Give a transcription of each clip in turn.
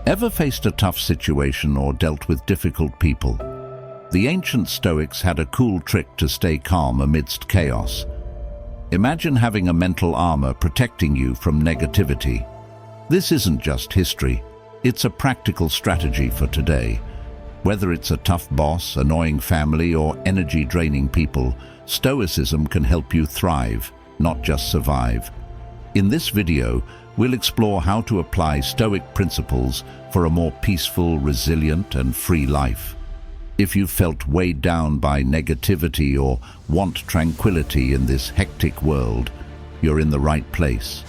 Ever faced a tough situation or dealt with difficult people? The ancient Stoics had a cool trick to stay calm amidst chaos. Imagine having a mental armor protecting you from negativity. This isn't just history, it's a practical strategy for today. Whether it's a tough boss, annoying family, or energy-draining people, Stoicism can help you thrive, not just survive. In this video, we'll explore how to apply Stoic principles for a more peaceful, resilient, and free life. If you've felt weighed down by negativity or want tranquility in this hectic world, you're in the right place.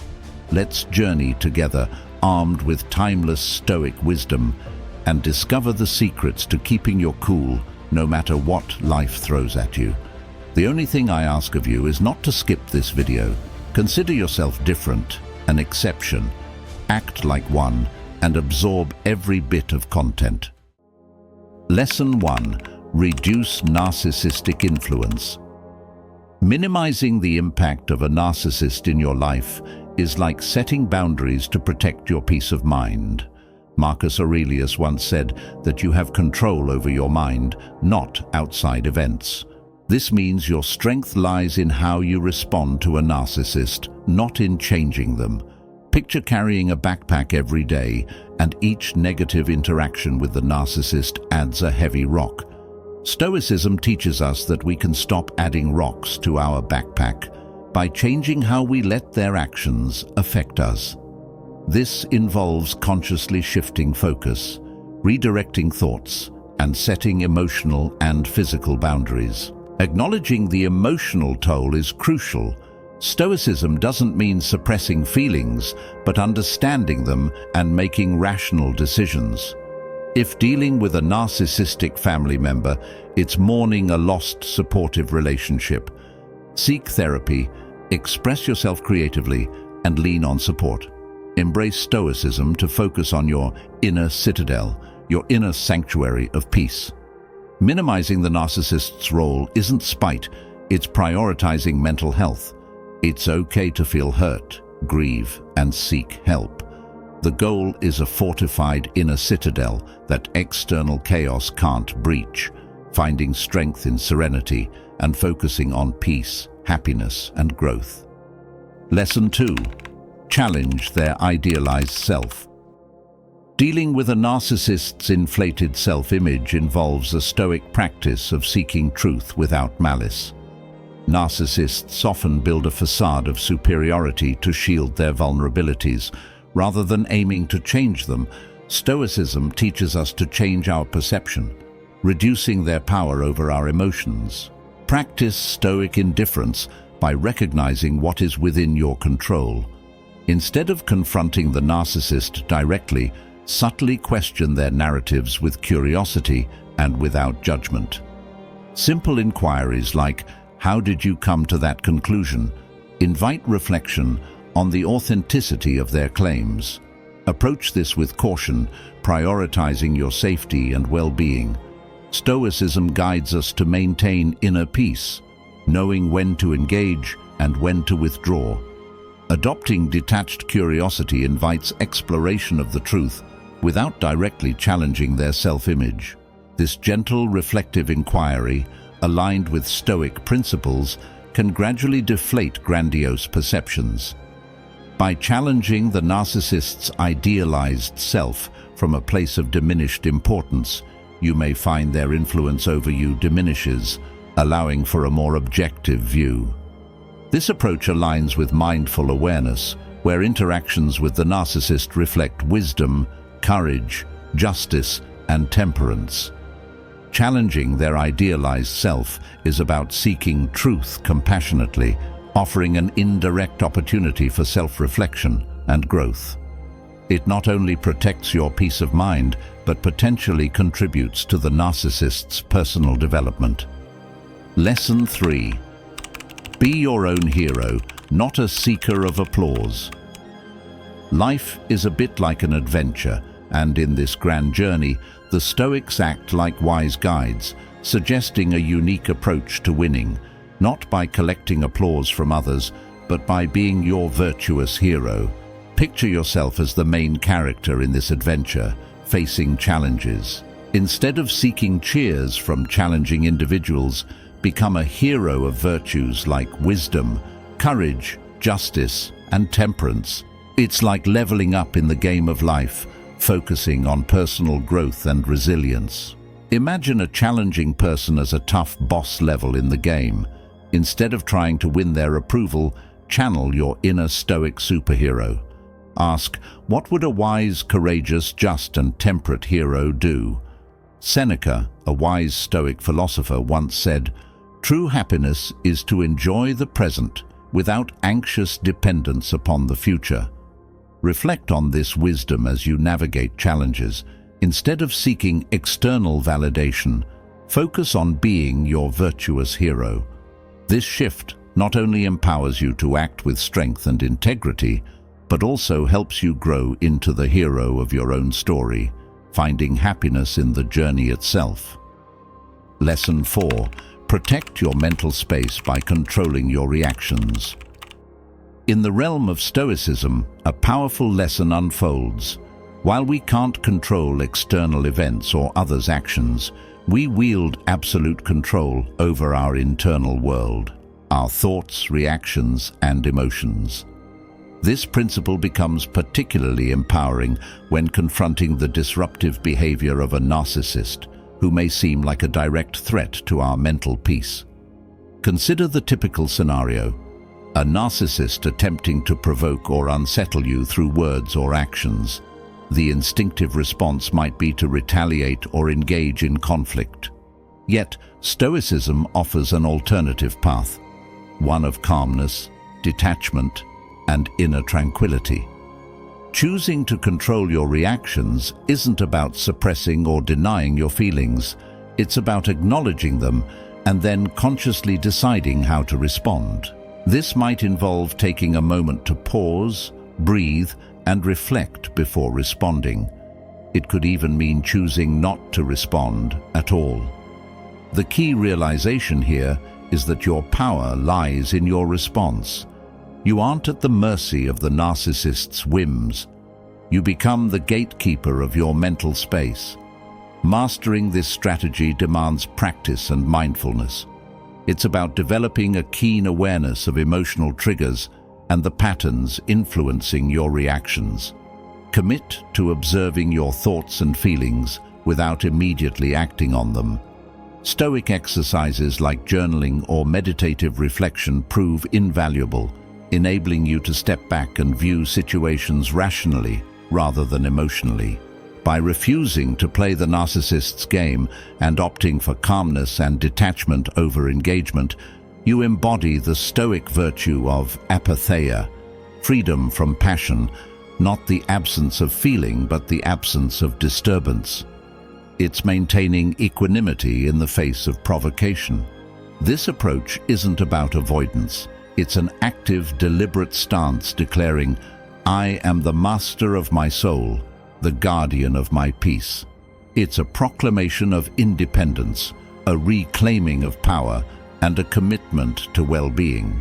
Let's journey together, armed with timeless Stoic wisdom, and discover the secrets to keeping your cool no matter what life throws at you. The only thing I ask of you is not to skip this video. Consider yourself different, an exception. Act like one and absorb every bit of content. Lesson 1. Reduce narcissistic influence. Minimizing the impact of a narcissist in your life is like setting boundaries to protect your peace of mind. Marcus Aurelius once said that you have control over your mind, not outside events. This means your strength lies in how you respond to a narcissist, not in changing them. Picture carrying a backpack every day, and each negative interaction with the narcissist adds a heavy rock. Stoicism teaches us that we can stop adding rocks to our backpack by changing how we let their actions affect us. This involves consciously shifting focus, redirecting thoughts, and setting emotional and physical boundaries. Acknowledging the emotional toll is crucial. Stoicism doesn't mean suppressing feelings, but understanding them and making rational decisions. If dealing with a narcissistic family member, it's mourning a lost supportive relationship. Seek therapy, express yourself creatively, and lean on support. Embrace Stoicism to focus on your inner citadel, your inner sanctuary of peace. Minimizing the narcissist's role isn't spite, it's prioritizing mental health. It's okay to feel hurt, grieve, and seek help. The goal is a fortified inner citadel that external chaos can't breach, finding strength in serenity and focusing on peace, happiness, and growth. Lesson 2. Challenge their idealized self. Dealing with a narcissist's inflated self-image involves a Stoic practice of seeking truth without malice. Narcissists often build a facade of superiority to shield their vulnerabilities. Rather than aiming to change them, Stoicism teaches us to change our perception, reducing their power over our emotions. Practice Stoic indifference by recognizing what is within your control. Instead of confronting the narcissist directly, subtly question their narratives with curiosity and without judgment. Simple inquiries like, "How did you come to that conclusion?" invite reflection on the authenticity of their claims. Approach this with caution, prioritizing your safety and well-being. Stoicism guides us to maintain inner peace, knowing when to engage and when to withdraw. Adopting detached curiosity invites exploration of the truth without directly challenging their self-image. This gentle, reflective inquiry, aligned with Stoic principles, can gradually deflate grandiose perceptions. By challenging the narcissist's idealized self from a place of diminished importance, you may find their influence over you diminishes, allowing for a more objective view. This approach aligns with mindful awareness, where interactions with the narcissist reflect wisdom, courage, justice, and temperance. Challenging their idealized self is about seeking truth compassionately, offering an indirect opportunity for self-reflection and growth. It not only protects your peace of mind, but potentially contributes to the narcissist's personal development. Lesson 3. Be your own hero, not a seeker of applause. Life is a bit like an adventure, and in this grand journey, the Stoics act like wise guides, suggesting a unique approach to winning, not by collecting applause from others, but by being your virtuous hero. Picture yourself as the main character in this adventure, facing challenges. Instead of seeking cheers from challenging individuals, become a hero of virtues like wisdom, courage, justice, and temperance. It's like leveling up in the game of life, focusing on personal growth and resilience. Imagine a challenging person as a tough boss level in the game. Instead of trying to win their approval, channel your inner stoic superhero. Ask, what would a wise, courageous, just, and temperate hero do? Seneca, a wise Stoic philosopher, once said, "True happiness is to enjoy the present without anxious dependence upon the future." Reflect on this wisdom as you navigate challenges. Instead of seeking external validation, focus on being your virtuous hero. This shift not only empowers you to act with strength and integrity, but also helps you grow into the hero of your own story, finding happiness in the journey itself. Lesson 4. Protect your mental space by controlling your reactions. In the realm of Stoicism, a powerful lesson unfolds. While we can't control external events or others' actions, we wield absolute control over our internal world, our thoughts, reactions, and emotions. This principle becomes particularly empowering when confronting the disruptive behavior of a narcissist, who may seem like a direct threat to our mental peace. Consider the typical scenario: a narcissist attempting to provoke or unsettle you through words or actions. The instinctive response might be to retaliate or engage in conflict. Yet, Stoicism offers an alternative path, one of calmness, detachment, and inner tranquility. Choosing to control your reactions isn't about suppressing or denying your feelings. It's about acknowledging them and then consciously deciding how to respond. This might involve taking a moment to pause, breathe, and reflect before responding. It could even mean choosing not to respond at all. The key realization here is that your power lies in your response. You aren't at the mercy of the narcissist's whims. You become the gatekeeper of your mental space. Mastering this strategy demands practice and mindfulness. It's about developing a keen awareness of emotional triggers and the patterns influencing your reactions. Commit to observing your thoughts and feelings without immediately acting on them. Stoic exercises like journaling or meditative reflection prove invaluable, enabling you to step back and view situations rationally rather than emotionally. By refusing to play the narcissist's game and opting for calmness and detachment over engagement, you embody the Stoic virtue of apatheia, freedom from passion, not the absence of feeling but the absence of disturbance. It's maintaining equanimity in the face of provocation. This approach isn't about avoidance. It's an active, deliberate stance declaring, "I am the master of my soul, the guardian of my peace." It's a proclamation of independence, a reclaiming of power, and a commitment to well-being.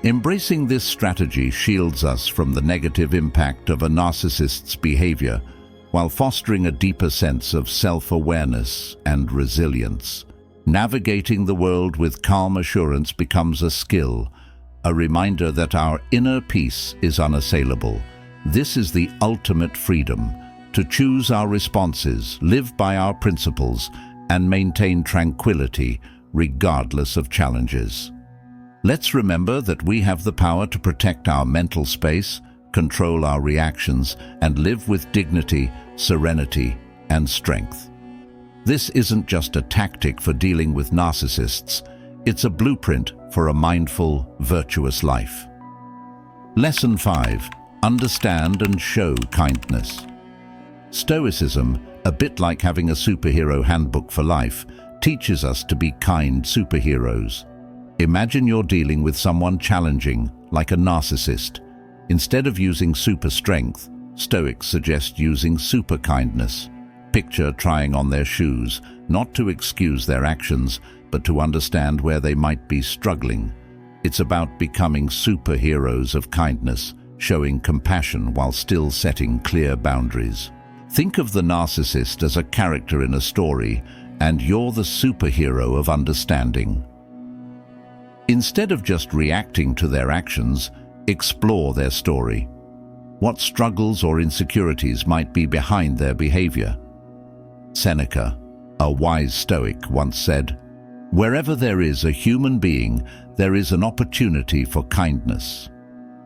Embracing this strategy shields us from the negative impact of a narcissist's behavior, while fostering a deeper sense of self-awareness and resilience. Navigating the world with calm assurance becomes a skill, a reminder that our inner peace is unassailable. This is the ultimate freedom, to choose our responses, live by our principles, and maintain tranquility regardless of challenges. Let's remember that we have the power to protect our mental space, control our reactions, and live with dignity, serenity, and strength. This isn't just a tactic for dealing with narcissists, it's a blueprint for a mindful, virtuous life. Lesson 5. Understand and show kindness. Stoicism, a bit like having a superhero handbook for life, teaches us to be kind superheroes. Imagine you're dealing with someone challenging, like a narcissist. Instead of using super strength, Stoics suggest using super kindness. Picture trying on their shoes, not to excuse their actions, but to understand where they might be struggling. It's about becoming superheroes of kindness, showing compassion while still setting clear boundaries. Think of the narcissist as a character in a story, and you're the superhero of understanding. Instead of just reacting to their actions, explore their story. What struggles or insecurities might be behind their behavior? Seneca, a wise Stoic, once said, "Wherever there is a human being, there is an opportunity for kindness."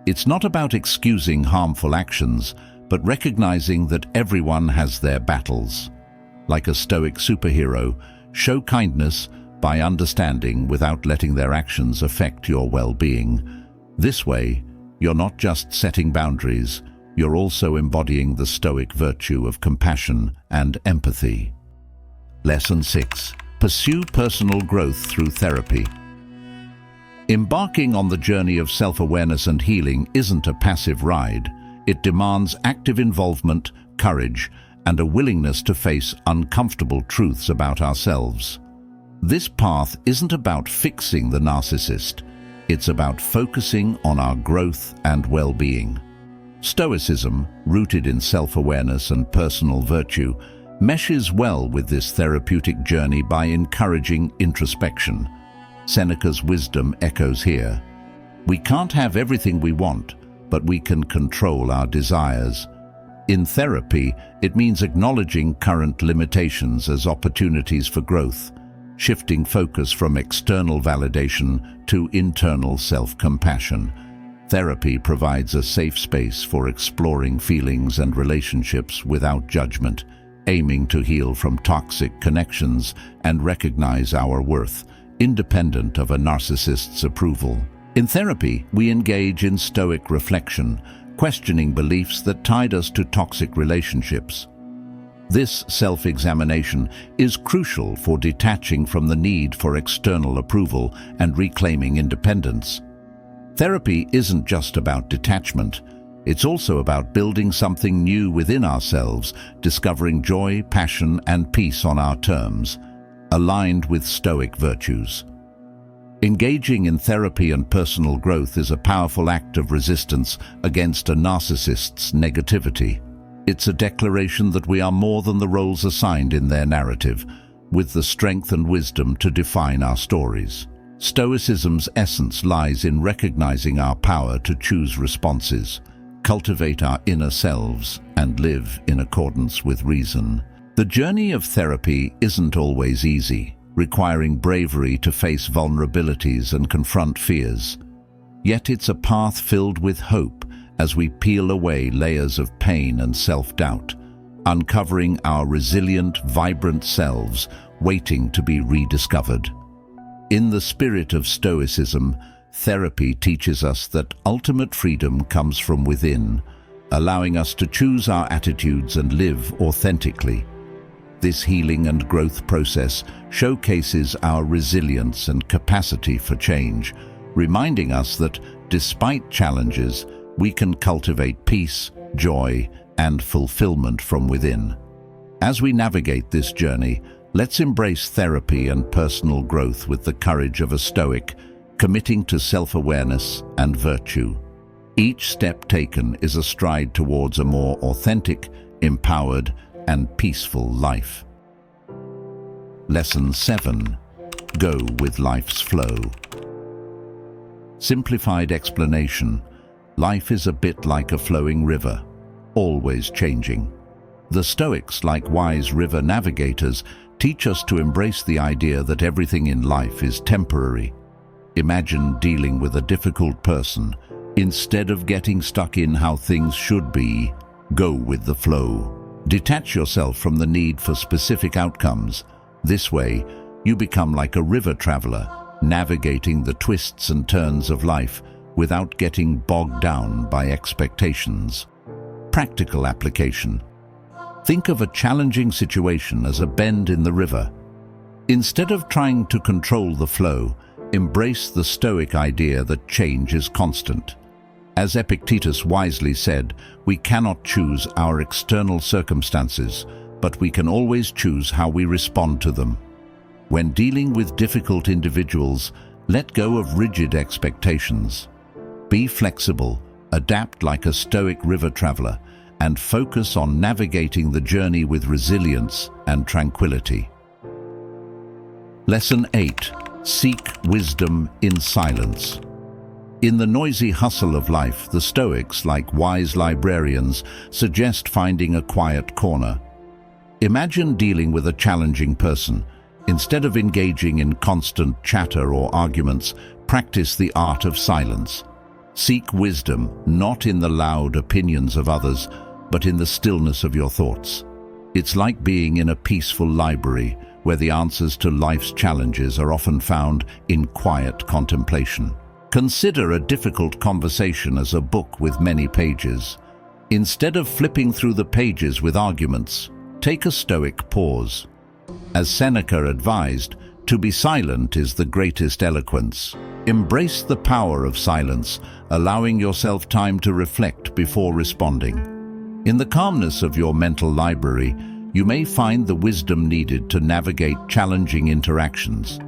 It's not about excusing harmful actions, but recognizing that everyone has their battles. Like a Stoic superhero, show kindness by understanding without letting their actions affect your well-being. This way, you're not just setting boundaries, you're also embodying the Stoic virtue of compassion and empathy. Lesson 6. Pursue personal growth through therapy. Embarking on the journey of self-awareness and healing isn't a passive ride. It demands active involvement, courage, and a willingness to face uncomfortable truths about ourselves. This path isn't about fixing the narcissist. It's about focusing on our growth and well-being. Stoicism, rooted in self-awareness and personal virtue, meshes well with this therapeutic journey by encouraging introspection. Seneca's wisdom echoes here. We can't have everything we want, but we can control our desires. In therapy, it means acknowledging current limitations as opportunities for growth, shifting focus from external validation to internal self-compassion. Therapy provides a safe space for exploring feelings and relationships without judgment, aiming to heal from toxic connections and recognize our worth, independent of a narcissist's approval. In therapy, we engage in Stoic reflection, questioning beliefs that tied us to toxic relationships. This self-examination is crucial for detaching from the need for external approval and reclaiming independence. Therapy isn't just about detachment. It's also about building something new within ourselves, discovering joy, passion, and peace on our terms, aligned with Stoic virtues. Engaging in therapy and personal growth is a powerful act of resistance against a narcissist's negativity. It's a declaration that we are more than the roles assigned in their narrative, with the strength and wisdom to define our stories. Stoicism's essence lies in recognizing our power to choose responses, cultivate our inner selves, and live in accordance with reason. The journey of therapy isn't always easy, requiring bravery to face vulnerabilities and confront fears. Yet it's a path filled with hope as we peel away layers of pain and self-doubt, uncovering our resilient, vibrant selves waiting to be rediscovered. In the spirit of Stoicism, therapy teaches us that ultimate freedom comes from within, allowing us to choose our attitudes and live authentically. This healing and growth process showcases our resilience and capacity for change, reminding us that, despite challenges, we can cultivate peace, joy, and fulfillment from within. As we navigate this journey, let's embrace therapy and personal growth with the courage of a Stoic, committing to self-awareness and virtue. Each step taken is a stride towards a more authentic, empowered, and peaceful life. Lesson 7. Go with life's flow. Simplified explanation. Life is a bit like a flowing river, always changing. The Stoics, like wise river navigators, teach us to embrace the idea that everything in life is temporary. Imagine dealing with a difficult person. Instead of getting stuck in how things should be, go with the flow. Detach yourself from the need for specific outcomes. This way, you become like a river traveler, navigating the twists and turns of life without getting bogged down by expectations. Practical application. Think of a challenging situation as a bend in the river. Instead of trying to control the flow, embrace the Stoic idea that change is constant. As Epictetus wisely said, we cannot choose our external circumstances, but we can always choose how we respond to them. When dealing with difficult individuals, let go of rigid expectations. Be flexible, adapt like a stoic river traveler, and focus on navigating the journey with resilience and tranquility. Lesson 8. Seek wisdom in silence. In the noisy hustle of life, the Stoics, like wise librarians, suggest finding a quiet corner. Imagine dealing with a challenging person. Instead of engaging in constant chatter or arguments, practice the art of silence. Seek wisdom not in the loud opinions of others, but in the stillness of your thoughts. It's like being in a peaceful library where the answers to life's challenges are often found in quiet contemplation. Consider a difficult conversation as a book with many pages. Instead of flipping through the pages with arguments, take a stoic pause. As Seneca advised, to be silent is the greatest eloquence. Embrace the power of silence, allowing yourself time to reflect before responding. In the calmness of your mental library, you may find the wisdom needed to navigate challenging interactions.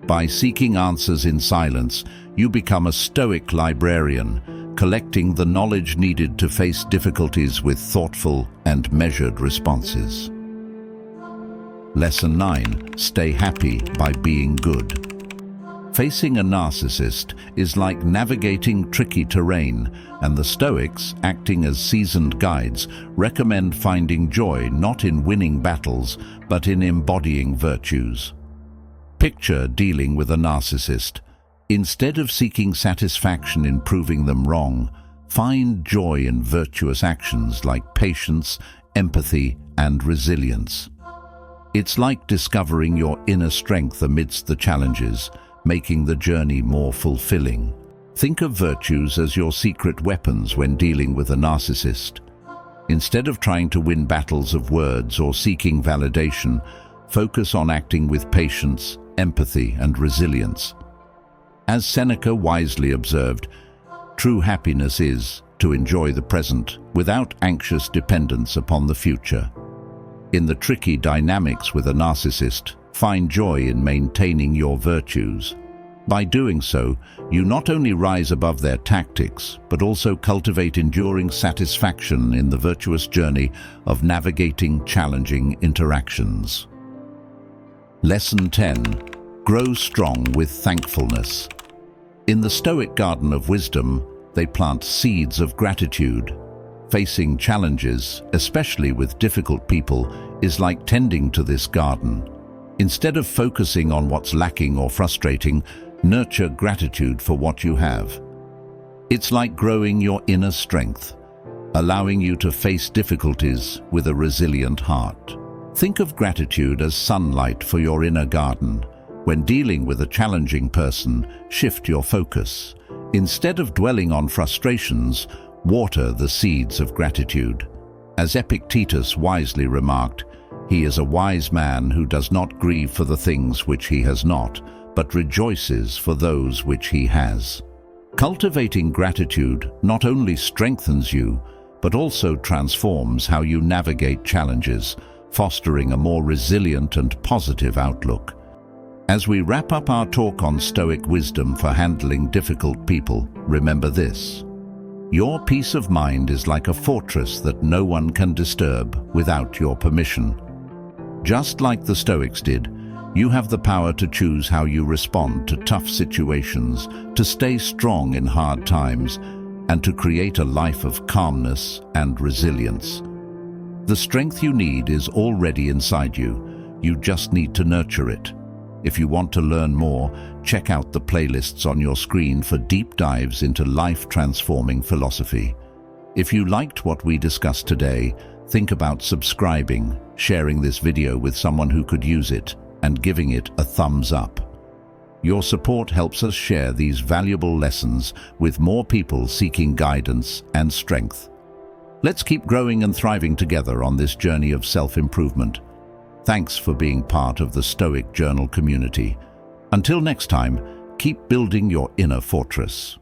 By seeking answers in silence, you become a stoic librarian, collecting the knowledge needed to face difficulties with thoughtful and measured responses. Lesson 9. Stay happy by being good. Facing a narcissist is like navigating tricky terrain, and the Stoics, acting as seasoned guides, recommend finding joy not in winning battles, but in embodying virtues. Picture dealing with a narcissist. Instead of seeking satisfaction in proving them wrong, find joy in virtuous actions like patience, empathy, and resilience. It's like discovering your inner strength amidst the challenges, making the journey more fulfilling. Think of virtues as your secret weapons when dealing with a narcissist. Instead of trying to win battles of words or seeking validation, focus on acting with patience, empathy, and resilience. As Seneca wisely observed, true happiness is to enjoy the present without anxious dependence upon the future. In the tricky dynamics with a narcissist, find joy in maintaining your virtues. By doing so, you not only rise above their tactics, but also cultivate enduring satisfaction in the virtuous journey of navigating challenging interactions. Lesson 10. Grow strong with thankfulness. In the Stoic garden of wisdom, they plant seeds of gratitude. Facing challenges, especially with difficult people, is like tending to this garden. Instead of focusing on what's lacking or frustrating, nurture gratitude for what you have. It's like growing your inner strength, allowing you to face difficulties with a resilient heart. Think of gratitude as sunlight for your inner garden. When dealing with a challenging person, shift your focus. Instead of dwelling on frustrations, water the seeds of gratitude. As Epictetus wisely remarked, "He is a wise man who does not grieve for the things which he has not, but rejoices for those which he has." Cultivating gratitude not only strengthens you, but also transforms how you navigate challenges, fostering a more resilient and positive outlook. As we wrap up our talk on Stoic wisdom for handling difficult people, remember this: your peace of mind is like a fortress that no one can disturb without your permission. Just like the Stoics did, you have the power to choose how you respond to tough situations, to stay strong in hard times, and to create a life of calmness and resilience. The strength you need is already inside you. You just need to nurture it. If you want to learn more, check out the playlists on your screen for deep dives into life-transforming philosophy. If you liked what we discussed today, think about subscribing, sharing this video with someone who could use it, and giving it a thumbs up. Your support helps us share these valuable lessons with more people seeking guidance and strength. Let's keep growing and thriving together on this journey of self-improvement. Thanks for being part of the Stoic Journal community. Until next time, keep building your inner fortress.